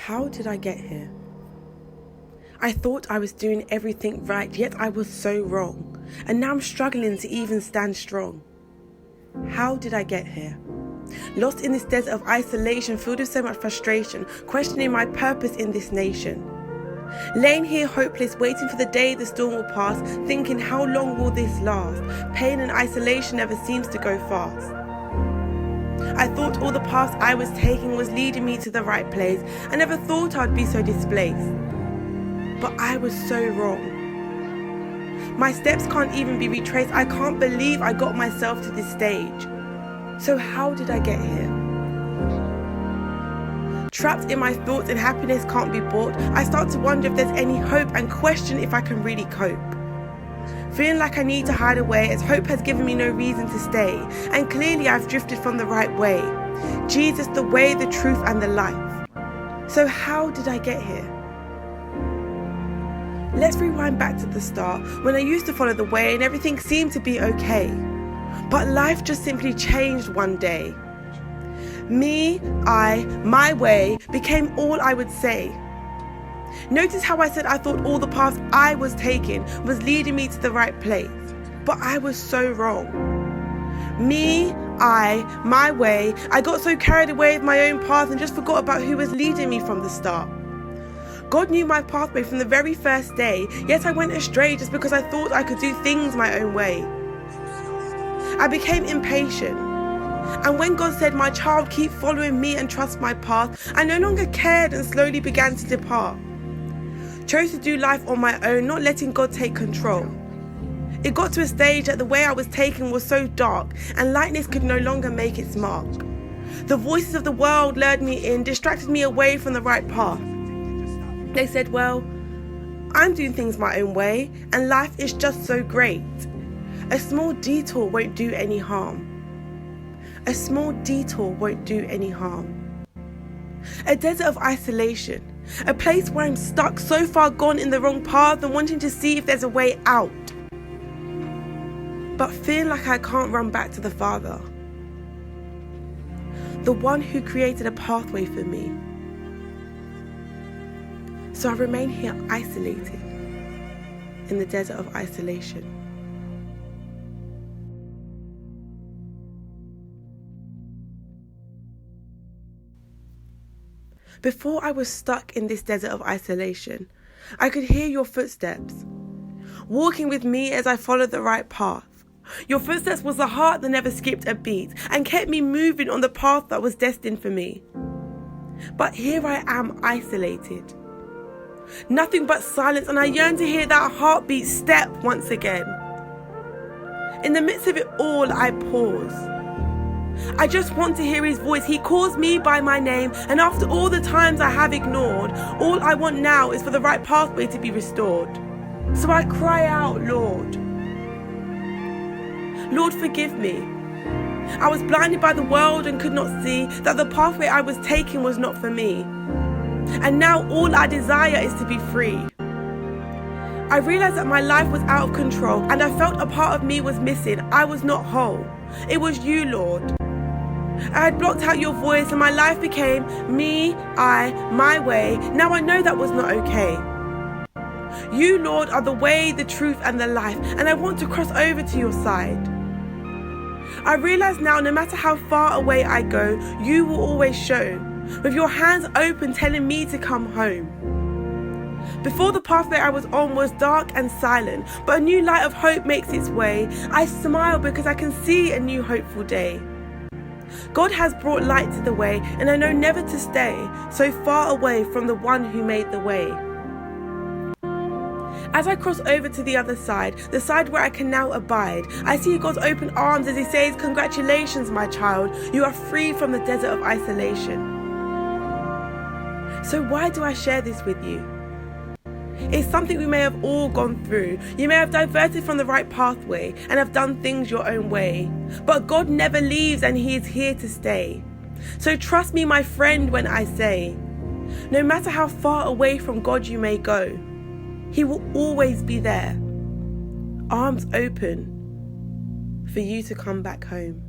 How did I get here? I thought I was doing everything right, yet I was so wrong. And now I'm struggling to even stand strong. How did I get here? Lost in this desert of isolation, filled with so much frustration, questioning my purpose in this nation. Laying here hopeless, waiting for the day the storm will pass, thinking how long will this last? Pain and isolation never seems to go fast. I thought all the paths I was taking was leading me to the right place. I never thought I'd be so displaced. But I was so wrong. My steps can't even be retraced. I can't believe I got myself to this stage. So how did I get here? Trapped in my thoughts and happiness can't be bought, I start to wonder if there's any hope and question if I can really cope. Feeling like I need to hide away as hope has given me no reason to stay, and clearly I've drifted from the right way. Jesus, the way, the truth and the life. So how did I get here? Let's rewind back to the start, when I used to follow the way and everything seemed to be okay. But life just simply changed one day. Me, I, my way became all I would say. Notice how I said I thought all the paths I was taking was leading me to the right place. But I was so wrong. Me, I, my way, I got so carried away with my own path and just forgot about who was leading me from the start. God knew my pathway from the very first day, yet I went astray just because I thought I could do things my own way. I became impatient. And when God said, "My child, keep following me and trust my path," I no longer cared and slowly began to depart. Chose to do life on my own, not letting God take control. It got to a stage that the way I was taking was so dark and lightness could no longer make its mark. The voices of the world lured me in, distracted me away from the right path. They said, well, I'm doing things my own way and life is just so great. A small detour won't do any harm. A small detour won't do any harm. A desert of isolation. A place where I'm stuck, so far gone in the wrong path and wanting to see if there's a way out. But feeling like I can't run back to the Father. The one who created a pathway for me. So I remain here isolated in the desert of isolation. Before I was stuck in this desert of isolation, I could hear your footsteps, walking with me as I followed the right path. Your footsteps was the heart that never skipped a beat and kept me moving on the path that was destined for me. But here I am isolated. Nothing but silence, and I yearn to hear that heartbeat step once again. In the midst of it all, I pause. I just want to hear his voice. He calls me by my name, and after all the times I have ignored, all I want now is for the right pathway to be restored. So I cry out, Lord. Lord, forgive me. I was blinded by the world and could not see that the pathway I was taking was not for me. And now all I desire is to be free. I realized that my life was out of control and I felt a part of me was missing. I was not whole. It was you, Lord. I had blocked out your voice and my life became me, I, my way. Now I know that was not okay. You, Lord, are the way, the truth and the life, and I want to cross over to your side. I realize now no matter how far away I go, you will always show, with your hands open telling me to come home. Before the pathway I was on was dark and silent, but a new light of hope makes its way. I smile because I can see a new hopeful day. God has brought light to the way, and I know never to stay so far away from the one who made the way. As I cross over to the other side, the side where I can now abide, I see God's open arms as he says, "Congratulations, my child, you are free from the desert of isolation." So why do I share this with you? It's something we may have all gone through. You may have diverted from the right pathway and have done things your own way. But God never leaves and he is here to stay. So trust me, my friend, when I say, no matter how far away from God you may go, he will always be there, arms open for you to come back home.